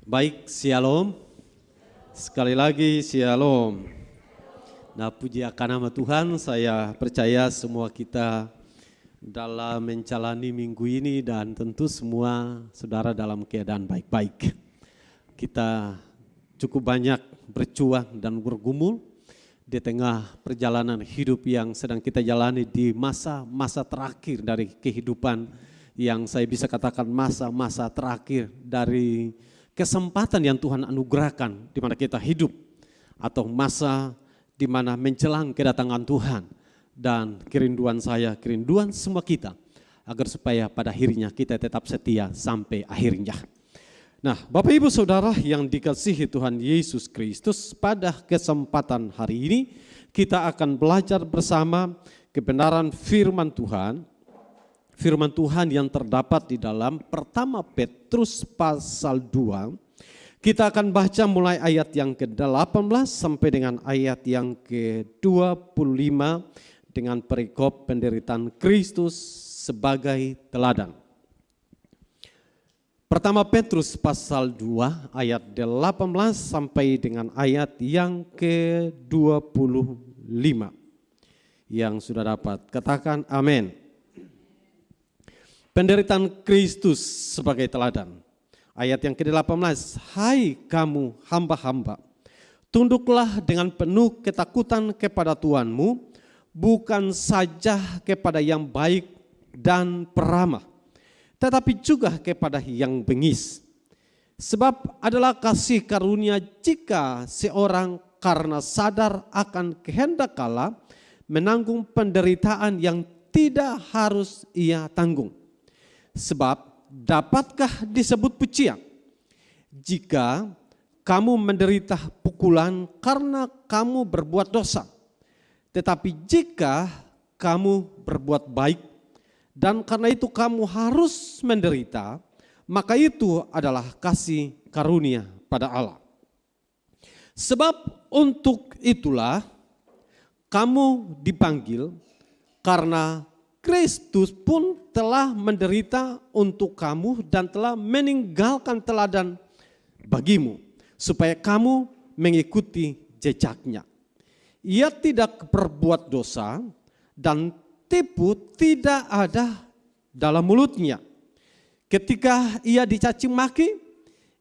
Baik, shalom. Sekali lagi shalom. Nah, puji akan nama Tuhan, saya percaya semua kita dalam menjalani minggu ini dan tentu semua saudara dalam keadaan baik-baik. Kita cukup banyak berjuang dan bergumul di tengah perjalanan hidup yang sedang kita jalani di masa-masa terakhir dari kehidupan, yang saya bisa katakan masa-masa terakhir dari kesempatan yang Tuhan anugerahkan di mana kita hidup, atau masa di mana menjelang kedatangan Tuhan. Dan kerinduan saya, kerinduan semua kita, agar supaya pada akhirnya kita tetap setia sampai akhirnya. Nah, Bapak Ibu Saudara yang dikasihi Tuhan Yesus Kristus, pada kesempatan hari ini kita akan belajar bersama kebenaran firman Tuhan. Firman Tuhan yang terdapat di dalam Pertama Petrus pasal 2. Kita akan baca mulai ayat yang ke-18 sampai dengan ayat yang ke-25 dengan perikop penderitaan Kristus sebagai teladan. Pertama Petrus pasal 2 ayat 18 sampai dengan ayat yang ke-25. Yang sudah dapat katakan amin. Penderitaan Kristus sebagai teladan. Ayat yang ke-18, hai kamu hamba-hamba, tunduklah dengan penuh ketakutan kepada Tuhanmu, bukan saja kepada yang baik dan peramah, tetapi juga kepada yang bengis. Sebab adalah kasih karunia jika seorang karena sadar akan kehendak Allah menanggung penderitaan yang tidak harus ia tanggung. Sebab dapatkah disebut pujian jika kamu menderita pukulan karena kamu berbuat dosa? Tetapi jika kamu berbuat baik dan karena itu kamu harus menderita, maka itu adalah kasih karunia pada Allah. Sebab untuk itulah kamu dipanggil, karena Kristus pun telah menderita untuk kamu dan telah meninggalkan teladan bagimu, supaya kamu mengikuti jejaknya. Ia tidak berbuat dosa dan tipu tidak ada dalam mulutnya. Ketika ia dicaci maki,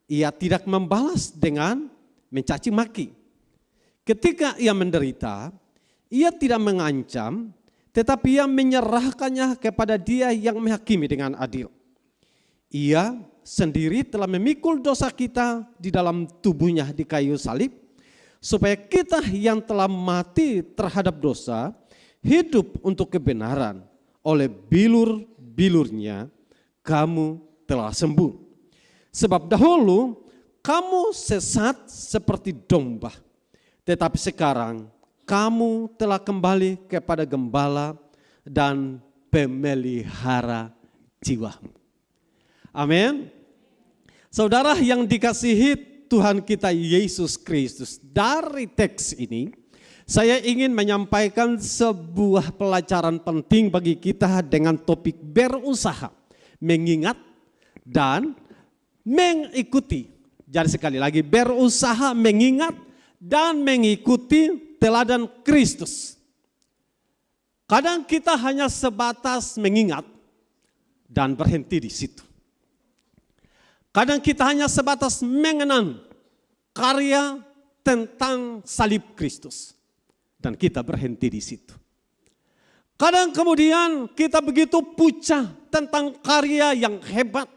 ia tidak membalas dengan mencaci maki. Ketika ia menderita, ia tidak mengancam, tetapi ia menyerahkannya kepada Dia yang menghakimi dengan adil. Ia sendiri telah memikul dosa kita di dalam tubuhnya di kayu salib, supaya kita yang telah mati terhadap dosa hidup untuk kebenaran. Oleh bilur-bilurnya kamu telah sembuh. Sebab dahulu kamu sesat seperti domba, tetapi sekarang kamu telah kembali kepada gembala dan pemelihara jiwamu. Amin. Saudara yang dikasihi Tuhan kita Yesus Kristus, dari teks ini saya ingin menyampaikan sebuah pelajaran penting bagi kita dengan topik berusaha, mengingat dan mengikuti. Jadi sekali lagi, berusaha, mengingat dan mengikuti teladan Kristus. Kadang kita hanya sebatas mengingat dan berhenti di situ. Kadang kita hanya sebatas mengenang karya tentang salib Kristus dan kita berhenti di situ. Kadang kemudian kita begitu puja tentang karya yang hebat,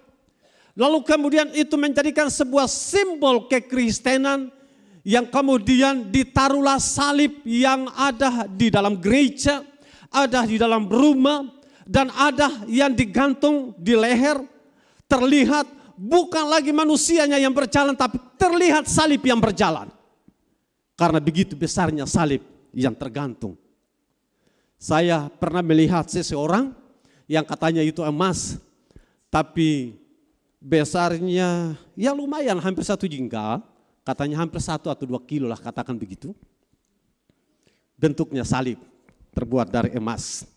lalu kemudian itu menjadikan sebuah simbol kekristenan, yang kemudian ditaruhlah salib yang ada di dalam gereja, ada di dalam rumah, dan ada yang digantung di leher. Terlihat bukan lagi manusianya yang berjalan, tapi terlihat salib yang berjalan. Karena begitu besarnya salib yang tergantung. Saya pernah melihat seseorang yang katanya itu emas, tapi besarnya ya lumayan, hampir 1 jengkal. Katanya hampir 1 atau 2 kilo lah, katakan begitu. Bentuknya salib, terbuat dari emas.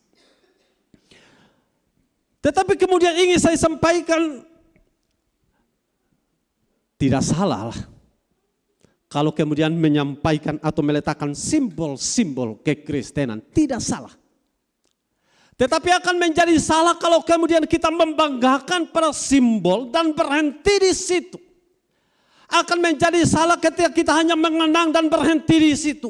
Tetapi kemudian ingin saya sampaikan, Tidak salah lah kalau kemudian menyampaikan atau meletakkan simbol-simbol kekristenan, tidak salah. Tetapi akan menjadi salah kalau kemudian kita membanggakan pada simbol dan berhenti di situ. Akan menjadi salah ketika kita hanya mengenang dan berhenti di situ.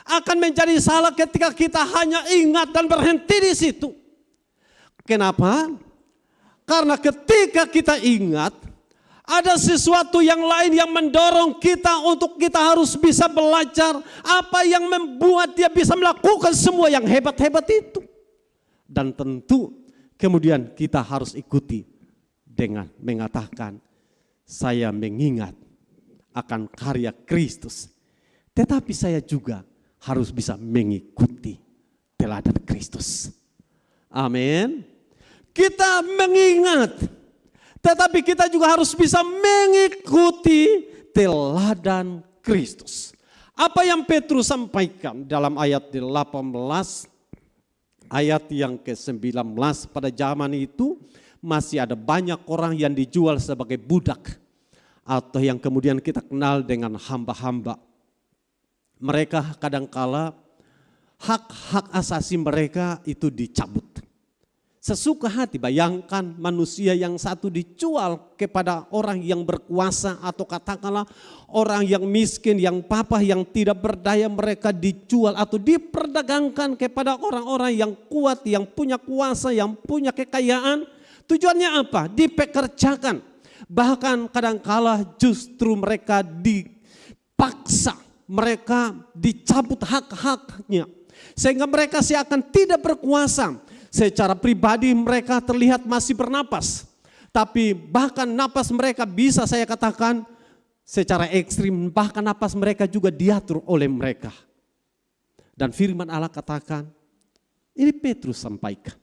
Akan menjadi salah ketika kita hanya ingat dan berhenti di situ. Kenapa? Karena ketika kita ingat, ada sesuatu yang lain yang mendorong kita untuk kita harus bisa belajar apa yang membuat dia bisa melakukan semua yang hebat-hebat itu. Dan tentu kemudian kita harus ikuti dengan mengatakan, saya mengingat akan karya Kristus. Tetapi saya juga harus bisa mengikuti teladan Kristus. Amin. Kita mengingat, tetapi kita juga harus bisa mengikuti teladan Kristus. Apa yang Petrus sampaikan dalam ayat 18, ayat yang ke-19, pada zaman itu masih ada banyak orang yang dijual sebagai budak. Atau yang kemudian kita kenal dengan hamba-hamba. Mereka kadangkala hak-hak asasi mereka itu dicabut. Sesuka hati, bayangkan manusia yang satu dijual kepada orang yang berkuasa atau katakanlah orang yang miskin, yang papa, yang tidak berdaya, mereka dijual atau diperdagangkan kepada orang-orang yang kuat, yang punya kuasa, yang punya kekayaan. Tujuannya apa? Dipekerjakan. Bahkan kadangkala justru mereka dipaksa, mereka dicabut hak-haknya. Sehingga mereka seakan tidak berkuasa. Secara pribadi mereka terlihat masih bernapas. Tapi bahkan napas mereka bisa saya katakan secara ekstrim. Bahkan napas mereka juga diatur oleh mereka. Dan firman Allah katakan, ini Petrus sampaikan.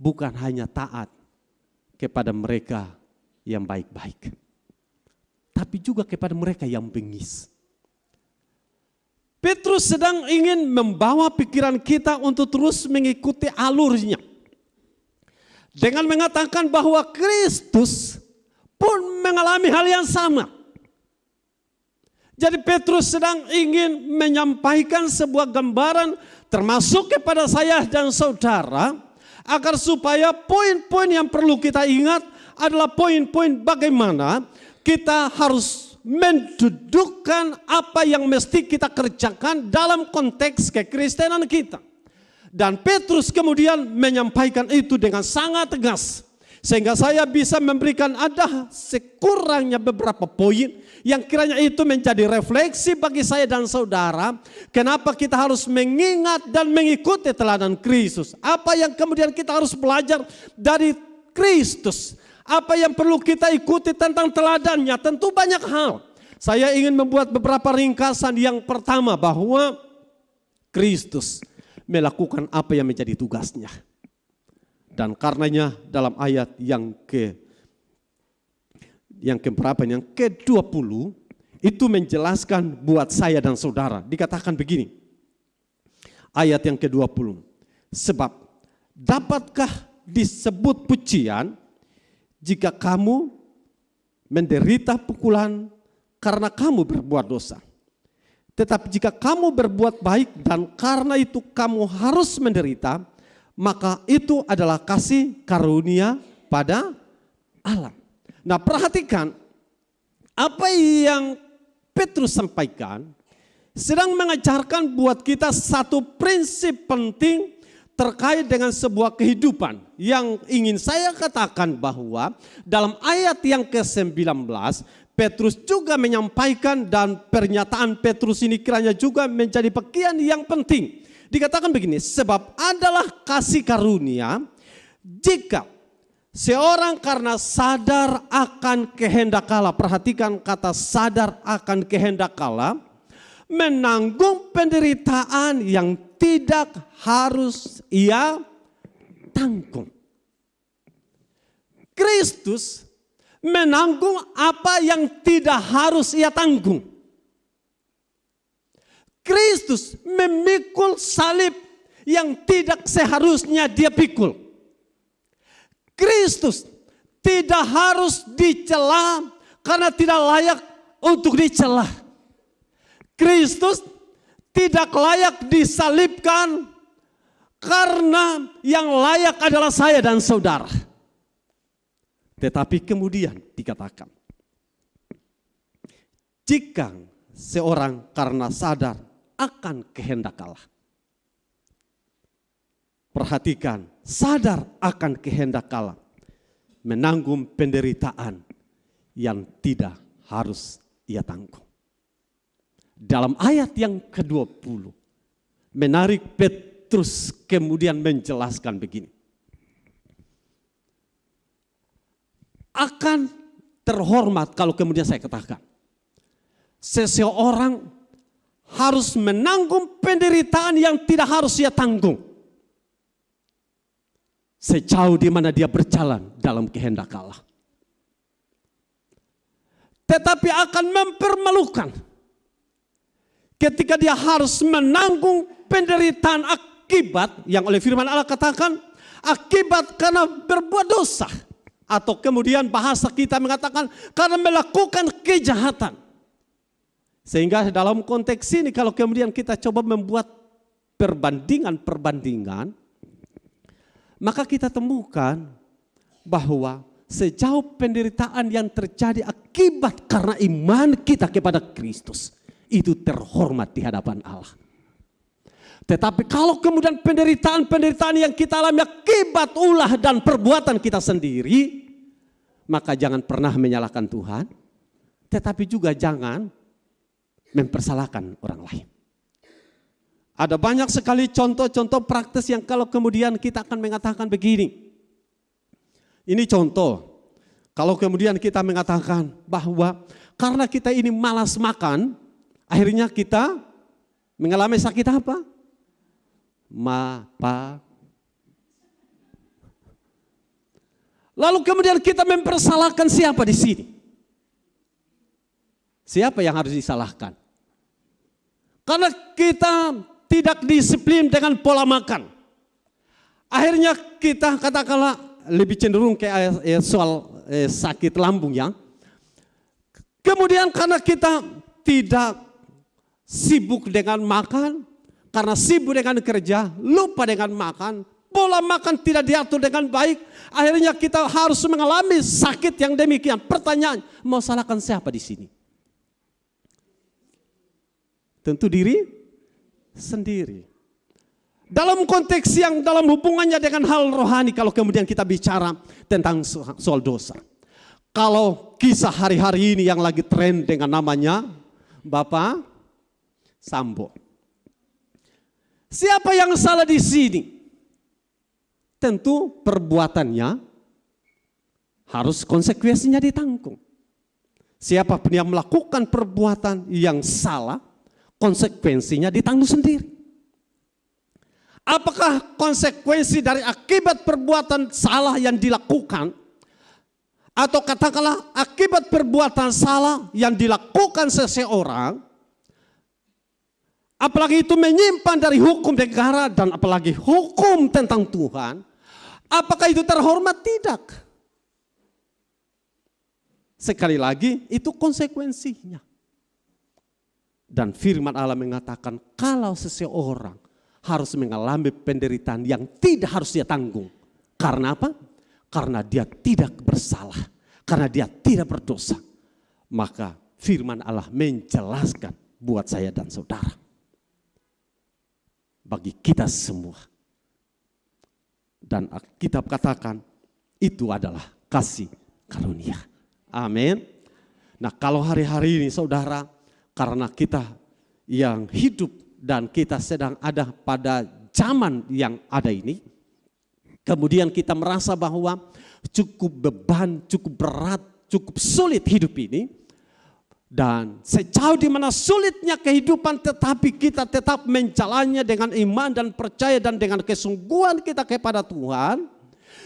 Bukan hanya taat kepada mereka yang baik-baik. Tapi juga kepada mereka yang bengis. Petrus sedang ingin membawa pikiran kita untuk terus mengikuti alurnya. Dengan mengatakan bahwa Kristus pun mengalami hal yang sama. Jadi Petrus sedang ingin menyampaikan sebuah gambaran termasuk kepada saya dan saudara. Agar supaya poin-poin yang perlu kita ingat adalah poin-poin bagaimana kita harus mendudukkan apa yang mesti kita kerjakan dalam konteks kekristenan kita. Dan Petrus kemudian menyampaikan itu dengan sangat tegas. Sehingga saya bisa memberikan ada sekurangnya beberapa poin yang kiranya itu menjadi refleksi bagi saya dan saudara. Kenapa kita harus mengingat dan mengikuti teladan Kristus. Apa yang kemudian kita harus belajar dari Kristus. Apa yang perlu kita ikuti tentang teladannya? Tentu banyak hal. Saya ingin membuat beberapa ringkasan. Yang pertama bahwa Kristus melakukan apa yang menjadi tugasnya. Dan karenanya dalam ayat yang ke-20 itu menjelaskan buat saya dan saudara. Dikatakan begini. Ayat yang ke-20. Sebab dapatkah disebut pujian jika kamu menderita pukulan karena kamu berbuat dosa. Tetapi jika kamu berbuat baik dan karena itu kamu harus menderita, maka itu adalah kasih karunia pada Allah. Nah, perhatikan apa yang Petrus sampaikan sedang mengajarkan buat kita satu prinsip penting terkait dengan sebuah kehidupan yang ingin saya katakan bahwa dalam ayat yang ke-19 Petrus juga menyampaikan dan pernyataan Petrus ini kiranya juga menjadi bagian yang penting. Dikatakan begini, sebab adalah kasih karunia jika seorang karena sadar akan kehendak Allah, perhatikan kata sadar akan kehendak Allah, menanggung penderitaan yang tidak harus ia tanggung. Kristus menanggung apa yang tidak harus ia tanggung. Kristus memikul salib yang tidak seharusnya dia pikul. Kristus tidak harus dicela karena tidak layak untuk dicela. Kristus tidak layak disalibkan karena yang layak adalah saya dan saudara. Tetapi kemudian dikatakan, jika seorang karena sadar akan kehendak Allah. Perhatikan, sadar akan kehendak Allah, menanggung penderitaan yang tidak harus ia tanggung. Dalam ayat yang ke-20, menarik, Petrus kemudian menjelaskan begini. Akan terhormat kalau kemudian saya katakan, seseorang harus menanggung penderitaan yang tidak harus ia tanggung. Sejauh di mana dia berjalan dalam kehendak Allah. Tetapi akan mempermalukan ketika dia harus menanggung penderitaan akibat yang oleh firman Allah katakan akibat karena berbuat dosa. Atau kemudian bahasa kita mengatakan karena melakukan kejahatan. Sehingga dalam konteks ini kalau kemudian kita coba membuat perbandingan, maka kita temukan bahwa sejauh penderitaan yang terjadi akibat karena iman kita kepada Kristus, itu terhormat di hadapan Allah. Tetapi kalau kemudian penderitaan yang kita alami akibat ulah dan perbuatan kita sendiri, maka jangan pernah menyalahkan Tuhan, tetapi juga jangan mempersalahkan orang lain. Ada banyak sekali contoh-contoh praktis yang kalau kemudian kita akan mengatakan begini. Ini contoh, kalau kemudian kita mengatakan bahwa karena kita ini malas makan, akhirnya kita mengalami sakit apa? Lalu kemudian kita mempersalahkan siapa di sini? Siapa yang harus disalahkan? Karena kita tidak disiplin dengan pola makan. Akhirnya kita katakanlah lebih cenderung ke soal sakit lambung ya. Kemudian karena kita tidak sibuk dengan makan, karena sibuk dengan kerja, lupa dengan makan, pola makan tidak diatur dengan baik, akhirnya kita harus mengalami sakit yang demikian. Pertanyaan, mau salahkan siapa di sini? Tentu diri sendiri. Dalam konteks yang dalam hubungannya dengan hal rohani, kalau kemudian kita bicara tentang soal dosa. Kalau kisah hari-hari ini yang lagi tren dengan namanya Bapak Sambo. Siapa yang salah di sini? Tentu perbuatannya harus konsekuensinya ditanggung. Siapapun yang melakukan perbuatan yang salah, konsekuensinya ditanggung sendiri. Apakah konsekuensi dari akibat perbuatan salah yang dilakukan, atau katakanlah akibat perbuatan salah yang dilakukan seseorang, apalagi itu menyimpan dari hukum negara dan apalagi hukum tentang Tuhan, apakah itu terhormat? Tidak. Sekali lagi itu konsekuensinya. Dan firman Allah mengatakan kalau seseorang harus mengalami penderitaan yang tidak harus dia tanggung. Karena apa? Karena dia tidak bersalah. Karena dia tidak berdosa. Maka firman Allah menjelaskan buat saya dan saudara. Bagi kita semua. Dan Alkitab katakan itu adalah kasih karunia. Amin. Nah kalau hari-hari ini saudara, karena kita yang hidup dan kita sedang ada pada zaman yang ada ini, kemudian kita merasa bahwa cukup beban, cukup berat, cukup sulit hidup ini. Dan sejauh di mana sulitnya kehidupan, tetapi kita tetap menjalannya dengan iman dan percaya dan dengan kesungguhan kita kepada Tuhan.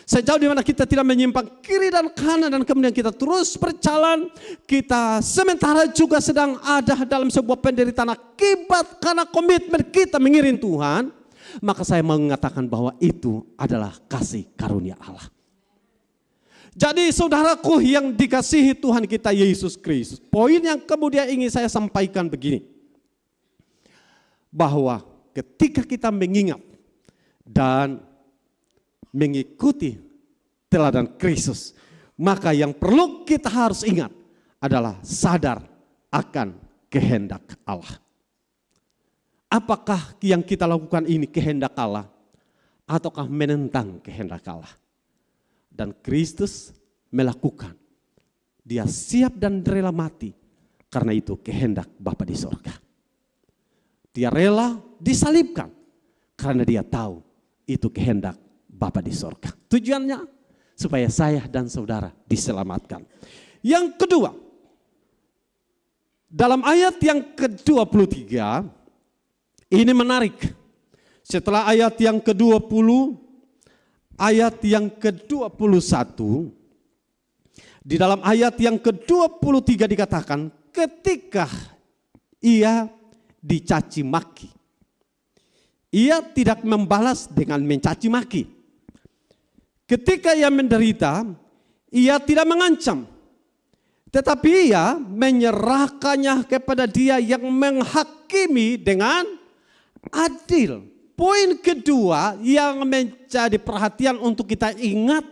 Sejauh di mana kita tidak menyimpang kiri dan kanan dan kemudian kita terus berjalan, kita sementara juga sedang ada dalam sebuah penderitaan akibat karena komitmen kita mengiring Tuhan, maka saya mengatakan bahwa itu adalah kasih karunia Allah. Jadi saudaraku yang dikasihi Tuhan kita Yesus Kristus, poin yang kemudian ingin saya sampaikan begini, bahwa ketika kita mengingat dan mengikuti teladan Kristus, maka yang perlu kita harus ingat adalah sadar akan kehendak Allah. Apakah yang kita lakukan ini kehendak Allah ataukah menentang kehendak Allah? Dan Kristus melakukan. Dia siap dan rela mati karena itu kehendak Bapa di sorga. Dia rela disalibkan karena dia tahu itu kehendak Bapa di sorga. Tujuannya supaya saya dan saudara diselamatkan. Yang kedua, dalam ayat yang ke-23, ini menarik. Setelah ayat yang ke-20, ayat yang ke-21, di dalam ayat yang ke-23 dikatakan ketika ia dicaci maki, ia tidak membalas dengan mencaci maki. Ketika ia menderita, ia tidak mengancam, tetapi ia menyerahkannya kepada Dia yang menghakimi dengan adil. Poin kedua yang menjadi perhatian untuk kita ingat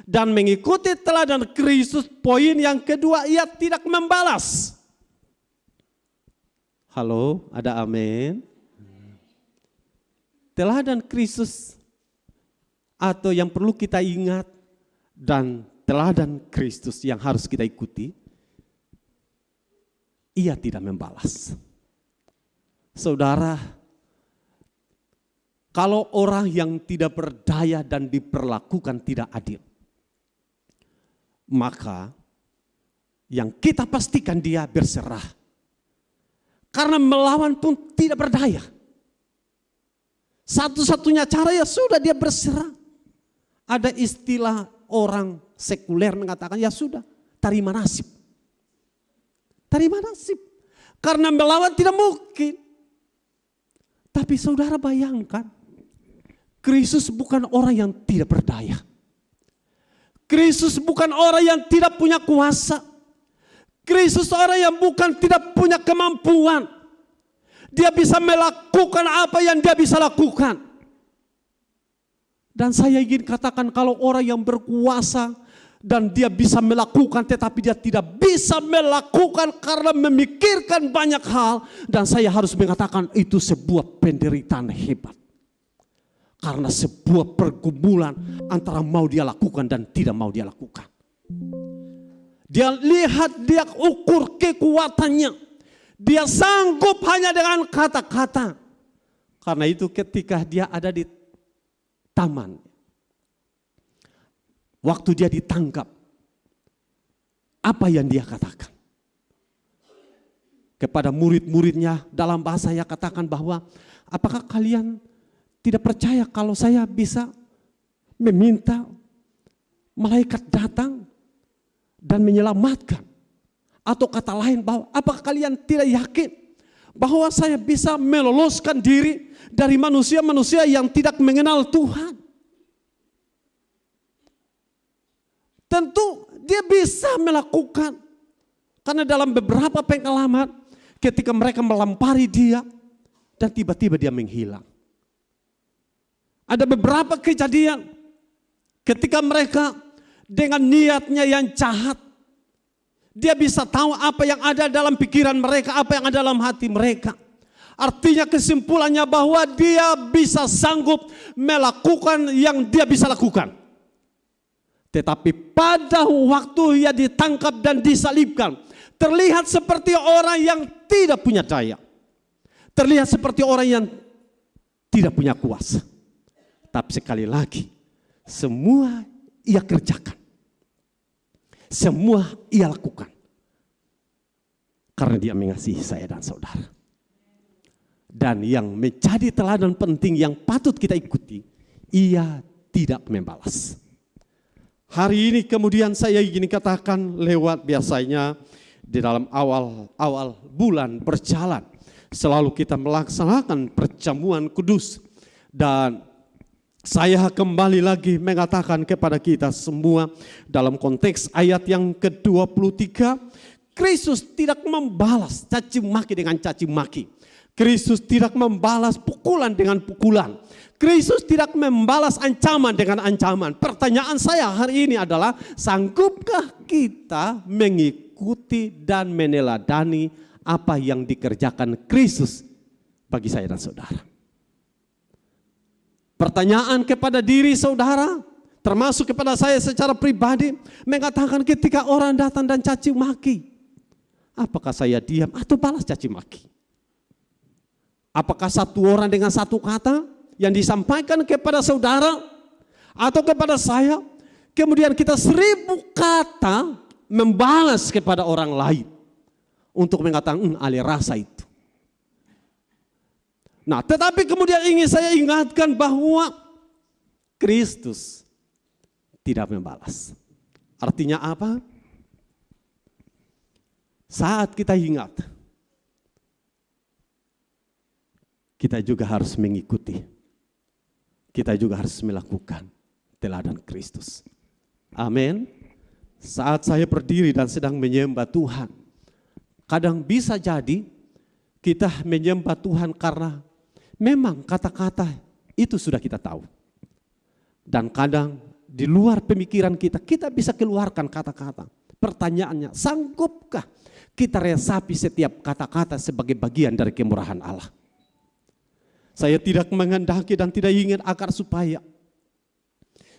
dan mengikuti teladan Kristus, poin yang kedua, ia tidak membalas. Halo, ada amin? Teladan Kristus atau yang perlu kita ingat dan teladan Kristus yang harus kita ikuti, ia tidak membalas. Saudara, kalau orang yang tidak berdaya dan diperlakukan tidak adil, maka yang kita pastikan dia berserah. Karena melawan pun tidak berdaya. Satu-satunya cara ya sudah dia berserah. Ada istilah orang sekuler mengatakan ya sudah, terima nasib. Terima nasib. Karena melawan tidak mungkin. Tapi saudara bayangkan, Kristus bukan orang yang tidak berdaya. Kristus bukan orang yang tidak punya kuasa. Kristus orang yang bukan tidak punya kemampuan. Dia bisa melakukan apa yang dia bisa lakukan. Dan saya ingin katakan kalau orang yang berkuasa dan dia bisa melakukan tetapi dia tidak bisa melakukan karena memikirkan banyak hal. Dan saya harus mengatakan itu sebuah penderitaan hebat. Karena sebuah pergumulan antara mau dia lakukan dan tidak mau dia lakukan. Dia lihat, dia ukur kekuatannya. Dia sanggup hanya dengan kata-kata. Karena itu ketika dia ada di taman, waktu dia ditangkap, apa yang dia katakan? Kepada murid-muridnya dalam bahasanya katakan bahwa apakah kalian tidak percaya kalau saya bisa meminta malaikat datang dan menyelamatkan? Atau kata lain bahwa apakah kalian tidak yakin bahwa saya bisa meloloskan diri dari manusia-manusia yang tidak mengenal Tuhan? Tentu dia bisa melakukan. Karena dalam beberapa pengalaman ketika mereka melampari dia dan tiba-tiba dia menghilang. Ada beberapa kejadian ketika mereka dengan niatnya yang jahat, dia bisa tahu apa yang ada dalam pikiran mereka, apa yang ada dalam hati mereka. Artinya kesimpulannya bahwa dia bisa sanggup melakukan yang dia bisa lakukan. Tetapi pada waktu ia ditangkap dan disalibkan, terlihat seperti orang yang tidak punya daya. Terlihat seperti orang yang tidak punya kuasa. Tapi sekali lagi, semua ia kerjakan. Semua ia lakukan. Karena dia mengasihi saya dan saudara. Dan yang menjadi teladan penting yang patut kita ikuti, ia tidak membalas. Hari ini kemudian saya ingin katakan lewat biasanya di dalam awal bulan berjalan. Selalu kita melaksanakan perjamuan kudus. Dan Saya kembali lagi mengatakan kepada kita semua dalam konteks ayat yang ke-23, Kristus tidak membalas caci maki dengan caci maki. Kristus tidak membalas pukulan dengan pukulan. Kristus tidak membalas ancaman dengan ancaman. Pertanyaan saya hari ini adalah, sanggupkah kita mengikuti dan meneladani apa yang dikerjakan Kristus bagi saya dan saudara? Pertanyaan kepada diri saudara, termasuk kepada saya secara pribadi, mengatakan ketika orang datang dan caci maki, apakah saya diam atau balas caci maki? Apakah satu orang dengan satu kata yang disampaikan kepada saudara atau kepada saya, kemudian kita 1000 kata membalas kepada orang lain untuk mengatakan alih rasa itu. Nah, tetapi kemudian ingin saya ingatkan bahwa Kristus tidak membalas. Artinya apa? Saat kita ingat, kita juga harus mengikuti. Kita juga harus melakukan teladan Kristus. Amin. Saat saya berdiri dan sedang menyembah Tuhan, kadang bisa jadi kita menyembah Tuhan karena memang kata-kata itu sudah kita tahu. Dan kadang di luar pemikiran kita, kita bisa keluarkan kata-kata. Pertanyaannya, sanggupkah kita resapi setiap kata-kata sebagai bagian dari kemurahan Allah? Saya tidak menghendaki dan tidak ingin agar supaya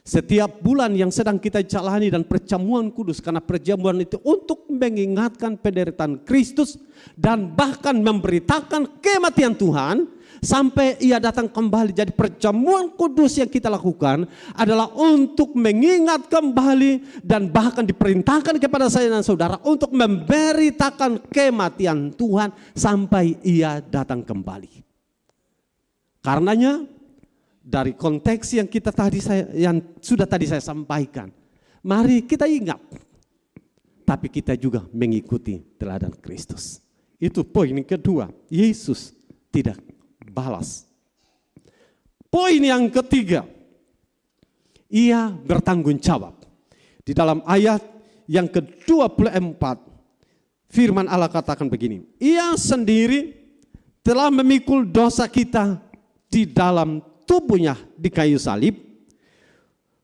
setiap bulan yang sedang kita jalani dan perjamuan kudus, karena perjamuan itu untuk mengingatkan penderitaan Kristus dan bahkan memberitakan kematian Tuhan sampai ia datang kembali. Jadi perjamuan kudus yang kita lakukan adalah untuk mengingat kembali dan bahkan diperintahkan kepada saya dan saudara untuk memberitakan kematian Tuhan sampai ia datang kembali. Karenanya dari konteks yang sudah tadi saya sampaikan, mari kita ingat, tapi kita juga mengikuti teladan Kristus. Itu poin yang kedua, Yesus tidak balas. Poin yang ketiga, ia bertanggung jawab. Di dalam ayat yang ke-24, firman Allah katakan begini, ia sendiri telah memikul dosa kita di dalam tubuhnya di kayu salib,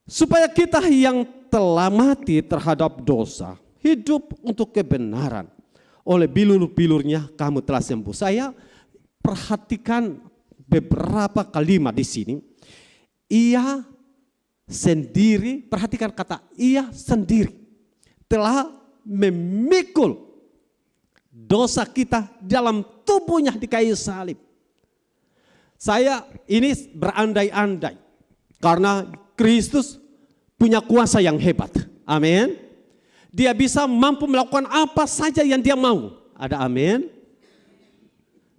supaya kita yang telah mati terhadap dosa hidup untuk kebenaran. Oleh bilur-bilurnya kamu telah sembuh. Saya perhatikan beberapa kalimat di sini. Ia sendiri, perhatikan kata ia sendiri telah memikul dosa kita dalam tubuhnya di kayu salib. Saya ini berandai-andai karena Kristus punya kuasa yang hebat. Amin. Dia bisa mampu melakukan apa saja yang dia mau. Ada amin?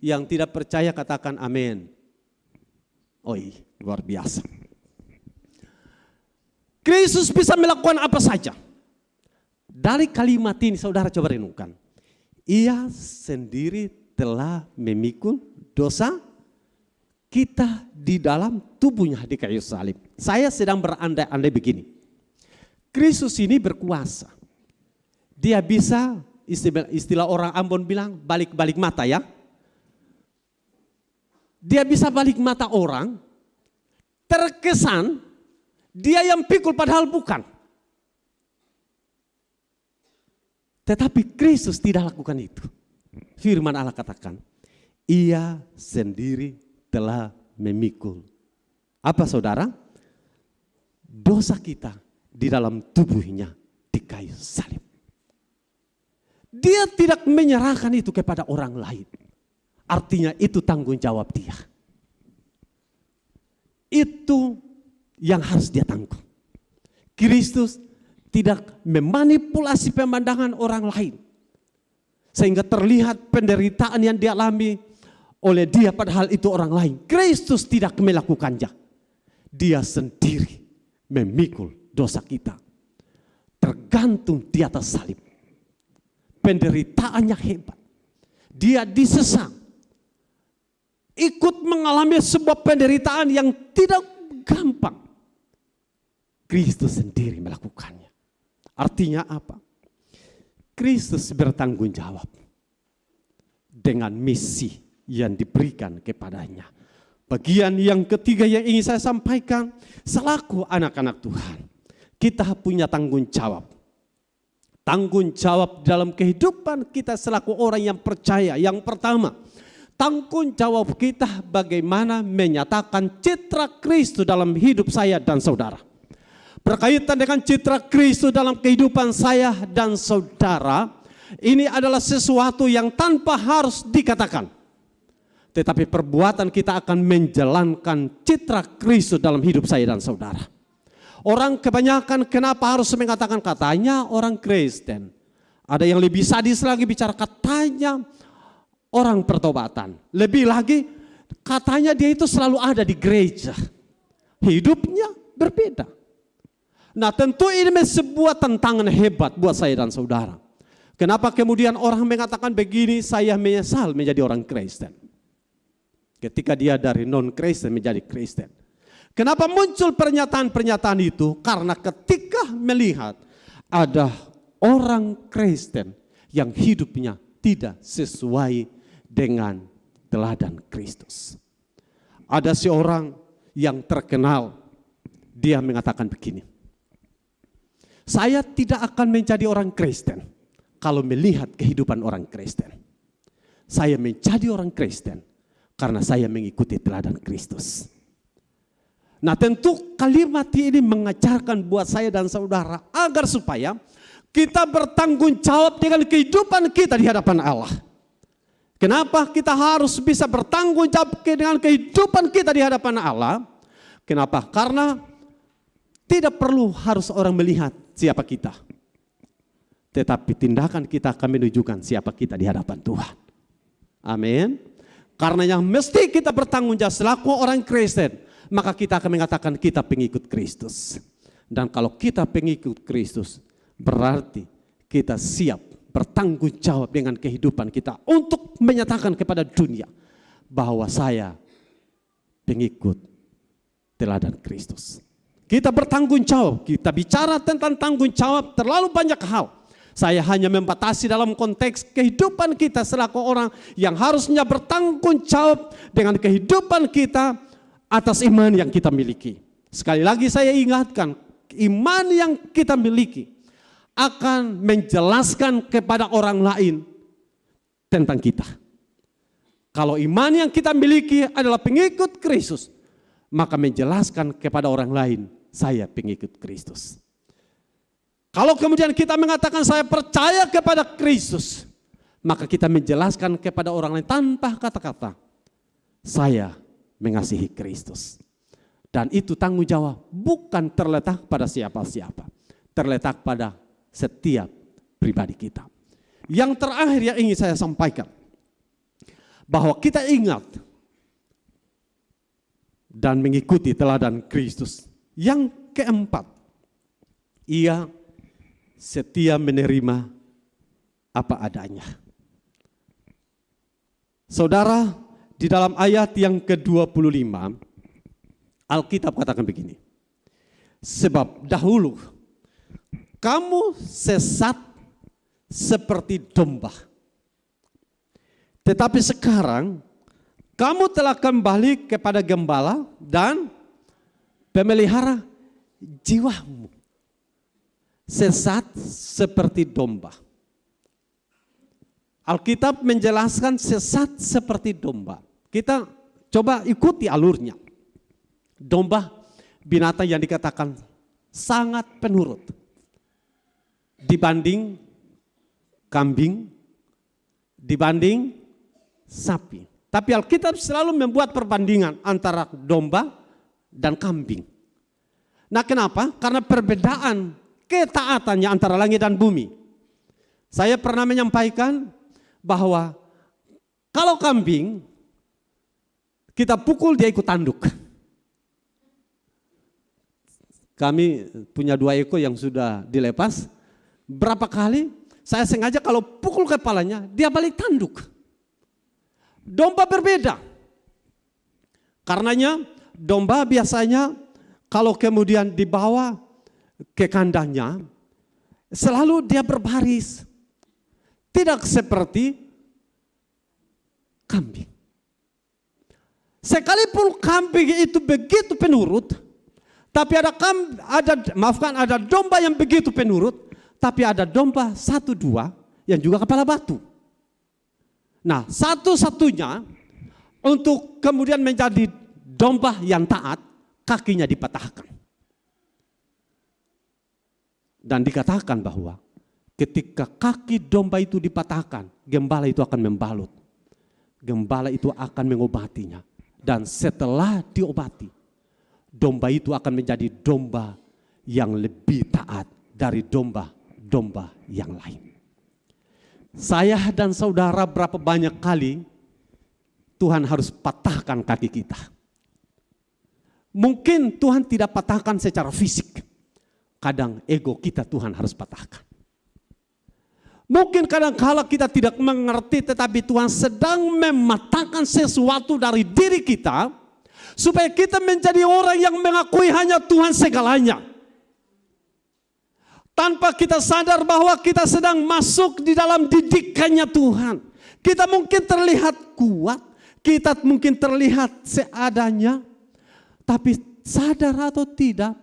Yang tidak percaya katakan amin. Oi, luar biasa. Kristus bisa melakukan apa saja. Dari kalimat ini saudara coba renungkan. Ia sendiri telah memikul dosa kita di dalam tubuhnya di kayu salib. Saya sedang berandai-andai begini. Kristus ini berkuasa. Dia bisa, istilah orang Ambon bilang, balik-balik mata ya. Dia bisa balik mata orang, terkesan dia yang pikul padahal bukan. Tetapi Kristus tidak lakukan itu. Firman Allah katakan, ia sendiri telah memikul. Apa saudara? Dosa kita di dalam tubuhnya di kayu salib. Dia tidak menyerahkan itu kepada orang lain. Artinya itu tanggung jawab dia. Itu yang harus dia tanggung. Kristus tidak memanipulasi pemandangan orang lain. Sehingga terlihat penderitaan yang dialami oleh dia padahal itu orang lain. Kristus tidak melakukannya. Dia sendiri memikul dosa kita. Tergantung di atas salib. Penderitaannya hebat. Dia disesang. Ikut mengalami sebuah penderitaan yang tidak gampang. Kristus sendiri melakukannya. Artinya apa? Kristus bertanggung jawab dengan misi yang diberikan kepadanya. Bagian yang ketiga yang ingin saya sampaikan, selaku anak-anak Tuhan, kita punya tanggung jawab. Tanggung jawab dalam kehidupan kita selaku orang yang percaya. Yang pertama, tanggung jawab kita bagaimana menyatakan citra Kristus dalam hidup saya dan saudara. Berkaitan dengan citra Kristus dalam kehidupan saya dan saudara, ini adalah sesuatu yang tanpa harus dikatakan. Tetapi perbuatan kita akan menjalankan citra Kristus dalam hidup saya dan saudara. Orang kebanyakan kenapa harus mengatakan katanya orang Kristen. Ada yang lebih sadis lagi bicara katanya orang pertobatan. Lebih lagi katanya dia itu selalu ada di gereja. Hidupnya berbeda. Nah tentu ini sebuah tantangan hebat buat saya dan saudara. Kenapa kemudian orang mengatakan begini, saya menyesal menjadi orang Kristen. Ketika dia dari non-Kristen menjadi Kristen. Kenapa muncul pernyataan-pernyataan itu? Karena ketika melihat ada orang Kristen yang hidupnya tidak sesuai dengan teladan Kristus. Ada seorang yang terkenal, dia mengatakan begini. Saya tidak akan menjadi orang Kristen kalau melihat kehidupan orang Kristen. Saya menjadi orang Kristen karena saya mengikuti teladan Kristus. Nah tentu kalimat ini mengajarkan buat saya dan saudara agar supaya kita bertanggung jawab dengan kehidupan kita di hadapan Allah. Kenapa kita harus bisa bertanggung jawab dengan kehidupan kita di hadapan Allah? Kenapa? Karena tidak perlu harus orang melihat siapa kita. Tetapi tindakan kita akan menunjukkan siapa kita di hadapan Tuhan. Amin. Karena yang mesti kita bertanggung jawab selaku orang Kristen, maka kita akan mengatakan kita pengikut Kristus. Dan kalau kita pengikut Kristus, berarti kita siap bertanggung jawab dengan kehidupan kita untuk menyatakan kepada dunia bahwa saya pengikut teladan Kristus. Kita bertanggung jawab, kita bicara tentang tanggung jawab terlalu banyak hal. Saya hanya membatasi dalam konteks kehidupan kita selaku orang yang harusnya bertanggung jawab dengan kehidupan kita atas iman yang kita miliki. Sekali lagi saya ingatkan, iman yang kita miliki akan menjelaskan kepada orang lain tentang kita. Kalau iman yang kita miliki adalah pengikut Kristus, maka menjelaskan kepada orang lain, saya pengikut Kristus. Kalau kemudian kita mengatakan saya percaya kepada Kristus, maka kita menjelaskan kepada orang lain tanpa kata-kata, saya mengasihi Kristus. Dan itu tanggung jawab bukan terletak pada siapa-siapa, terletak pada setiap pribadi kita. Yang terakhir yang ingin saya sampaikan, bahwa kita ingat dan mengikuti teladan Kristus. Yang keempat, ia setia menerima apa adanya. Saudara, di dalam ayat yang ke-25, Alkitab katakan begini. Sebab dahulu kamu sesat seperti domba. Tetapi sekarang kamu telah kembali kepada gembala dan pemelihara jiwamu. Sesat seperti domba. Alkitab menjelaskan sesat seperti domba. Kita coba ikuti alurnya. Domba binatang yang dikatakan sangat penurut dibanding kambing, dibanding sapi. Tapi Alkitab selalu membuat perbandingan antara domba dan kambing. Nah kenapa? Karena perbedaan ketaatannya antara langit dan bumi. Saya pernah menyampaikan bahwa kalau kambing kita pukul dia ikut tanduk. Kami punya 2 ekor yang sudah dilepas. Berapa kali saya sengaja kalau pukul kepalanya dia balik tanduk. Domba berbeda. Karenanya domba biasanya kalau kemudian dibawa ke kandangnya, selalu dia berbaris. Tidak seperti kambing. Sekalipun kambing itu begitu penurut, tapi ada domba yang begitu penurut, tapi ada domba 1-2 yang juga kepala batu. Nah, satu-satunya untuk kemudian menjadi domba yang taat, kakinya dipatahkan. Dan dikatakan bahwa ketika kaki domba itu dipatahkan, gembala itu akan membalut. Gembala itu akan mengobatinya. Dan setelah diobati, domba itu akan menjadi domba yang lebih taat dari domba-domba yang lain. Saya dan saudara berapa banyak kali Tuhan harus patahkan kaki kita. Mungkin Tuhan tidak patahkan secara fisik. Kadang ego kita Tuhan harus patahkan. Mungkin kadang-kala kita tidak mengerti, tetapi Tuhan sedang mematahkan sesuatu dari diri kita supaya kita menjadi orang yang mengakui hanya Tuhan segalanya. Tanpa kita sadar bahwa kita sedang masuk di dalam didikannya Tuhan. Kita mungkin terlihat kuat, kita mungkin terlihat seadanya, tapi sadar atau tidak,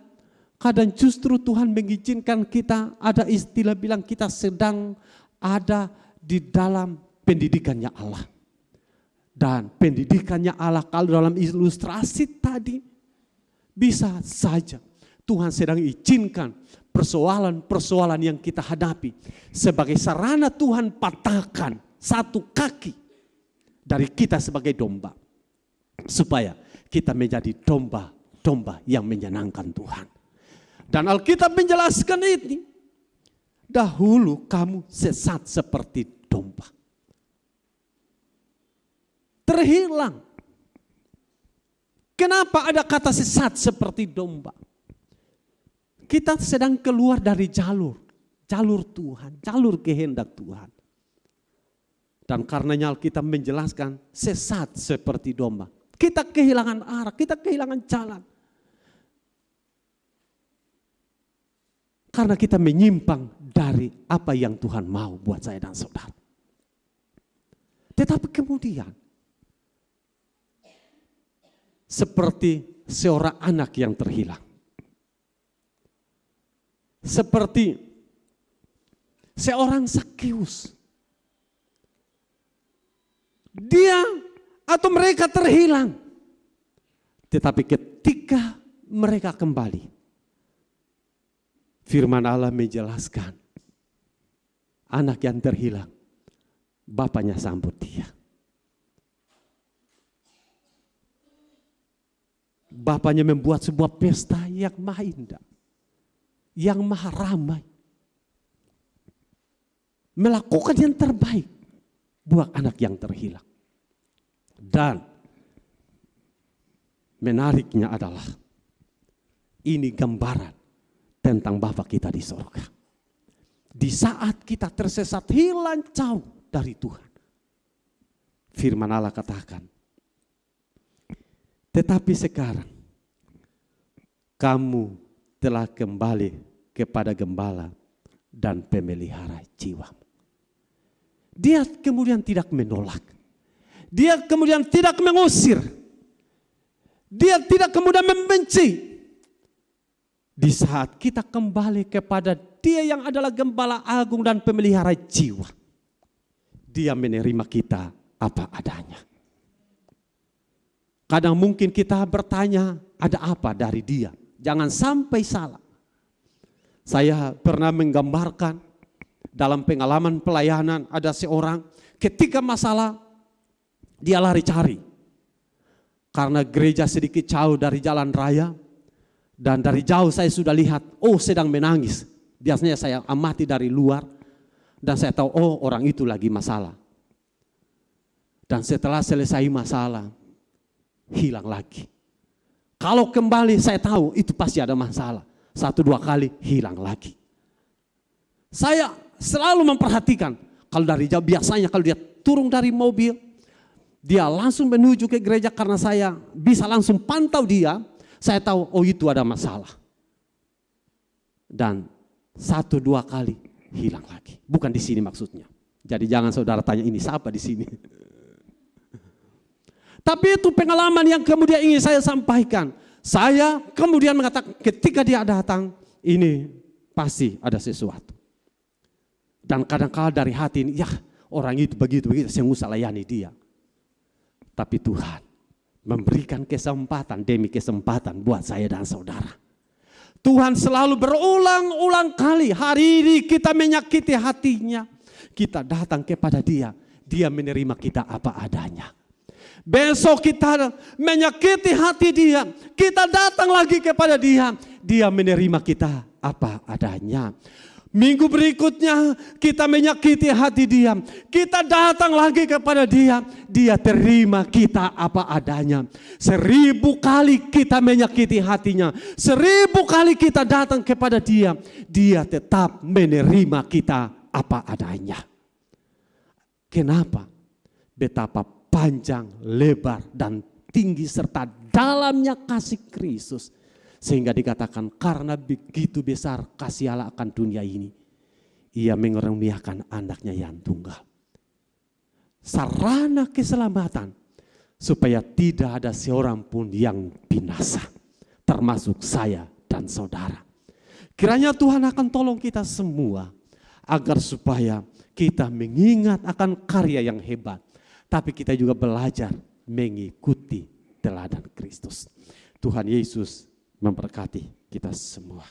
kadang justru Tuhan mengizinkan kita, ada istilah bilang kita sedang ada di dalam pendidikannya Allah. Dan pendidikannya Allah kalau dalam ilustrasi tadi, bisa saja Tuhan sedang izinkan persoalan-persoalan yang kita hadapi sebagai sarana Tuhan patahkan satu kaki dari kita sebagai domba. Supaya kita menjadi domba-domba yang menyenangkan Tuhan. Dan Alkitab menjelaskan ini. Dahulu kamu sesat seperti domba. Terhilang. Kenapa ada kata sesat seperti domba? Kita sedang keluar dari jalur Tuhan, jalur kehendak Tuhan. Dan karenanya Alkitab menjelaskan sesat seperti domba. Kita kehilangan arah, kita kehilangan jalan. Karena kita menyimpang dari apa yang Tuhan mau buat saya dan saudara. Tetapi kemudian, seperti seorang anak yang terhilang. Seperti seorang Zakheus. Dia atau mereka terhilang. Tetapi ketika mereka kembali, firman Allah menjelaskan, anak yang terhilang, bapaknya sambut dia. Bapaknya membuat sebuah pesta yang maha indah, yang maha ramai. Melakukan yang terbaik buat anak yang terhilang. Dan menariknya adalah, ini gambaran tentang Bapa kita di sorga. Di saat kita tersesat hilang jauh dari Tuhan, firman Allah katakan, tetapi sekarang kamu telah kembali kepada gembala dan pemelihara jiwamu. Dia kemudian tidak menolak. Dia kemudian tidak mengusir. Dia tidak kemudian membenci. Di saat kita kembali kepada Dia yang adalah gembala agung dan pemelihara jiwa, Dia menerima kita apa adanya. Kadang mungkin kita bertanya, ada apa dari Dia? Jangan sampai salah. Saya pernah menggambarkan dalam pengalaman pelayanan, ada seorang ketika masalah dia lari cari. Karena gereja sedikit jauh dari jalan raya. Dan dari jauh saya sudah lihat, oh sedang menangis. Biasanya saya amati dari luar. Dan saya tahu, oh orang itu lagi masalah. Dan setelah selesai masalah, hilang lagi. Kalau kembali saya tahu itu pasti ada masalah. 1-2 kali hilang lagi. Saya selalu memperhatikan, kalau dari jauh biasanya kalau dia turun dari mobil, Dia langsung menuju ke gereja karena saya bisa langsung pantau dia. Saya tahu, oh itu ada masalah. Dan 1-2 kali hilang lagi. Bukan di sini maksudnya. Jadi jangan saudara tanya ini siapa di sini. Tapi itu pengalaman yang kemudian ingin saya sampaikan. Saya kemudian mengatakan ketika dia datang, ini pasti ada sesuatu. Dan kadang-kadang dari hati ini, ya orang itu begitu, saya usah layani dia. Tapi Tuhan memberikan kesempatan demi kesempatan buat saya dan saudara. Tuhan selalu berulang-ulang kali, hari ini kita menyakiti hatinya. Kita datang kepada dia, dia menerima kita apa adanya. Besok kita menyakiti hati dia, kita datang lagi kepada dia, dia menerima kita apa adanya. Minggu berikutnya kita menyakiti hati dia, kita datang lagi kepada dia, dia terima kita apa adanya. 1000 kali kita menyakiti hatinya, 1000 kali kita datang kepada dia, dia tetap menerima kita apa adanya. Kenapa? Betapa panjang, lebar, dan tinggi serta dalamnya kasih Kristus. Sehingga dikatakan karena begitu besar kasih Allah akan dunia ini. Ia mengaruniakan anaknya yang tunggal. Sarana keselamatan. Supaya tidak ada seorang pun yang binasa. Termasuk saya dan saudara. Kiranya Tuhan akan tolong kita semua. Agar supaya kita mengingat akan karya yang hebat. Tapi kita juga belajar mengikuti teladan Kristus. Tuhan Yesus memberkati kita semua.